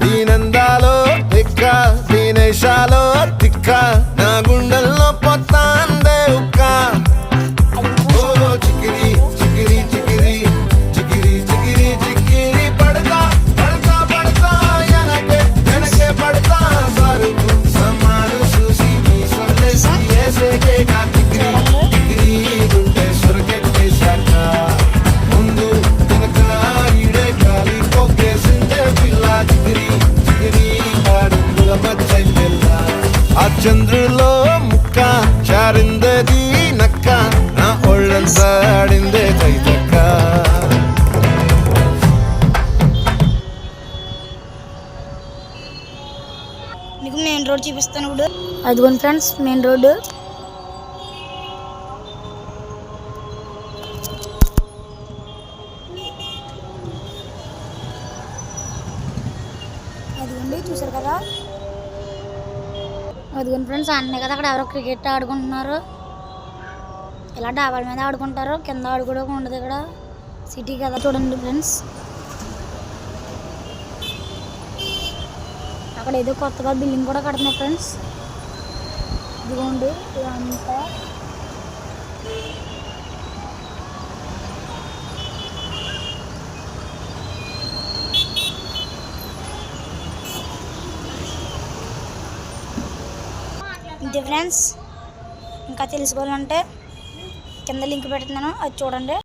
దీనందాలో ఎక్క దీనేశాలో తిక్క నా గుండెల్లో పొత్తాందే ఉక్క ఓ చికిరి చికిరి చికిరి చికిరి చికిరి చికిరి పడతా పడతా పడతా వెనకే పడతా సరుకు సమాను చూసి మీ సొల్లేసి ఏసేకే కా చికిరి చికిరి గుండె సురకెట్టేశాక ముందు వెనక ఈడే గాలి కొక్కేసిందే పిల్ల చికిరి చికిరి అడుగుల మధ్య పిల్ల ఆ చంద్రులో ముక్క చారిందది నక్క నా ఒళ్ళంతా ఆడిందే తైతక్క మీకు మెయిన్ రోడ్ చూపిస్తాను ఇప్పుడు. అదిగోండి ఫ్రెండ్స్ మెయిన్ రోడ్డు. అదిగోండి చూసారు కదా. అదిగోండి ఫ్రెండ్స్ అన్నీ కదా అక్కడ ఎవరో క్రికెట్ ఆడుకుంటున్నారు. ఇలా డాబాల మీద ఆడుకుంటారు, కింద ఆడుకోవడం ఉండదు. ఇక్కడ సిటీ కదా చూడండి ఫ్రెండ్స్. అక్కడ ఏదో కొత్తగా బిల్డింగ్ కూడా కడుతున్నారు ఫ్రెండ్స్. ఇదిగోండి ఇదంతా ఇంతే ఫ్రెండ్స్. ఇంకా తెలుసుకోవాలంటే కింద లింక్ పెడుతున్నాను, అది చూడండి.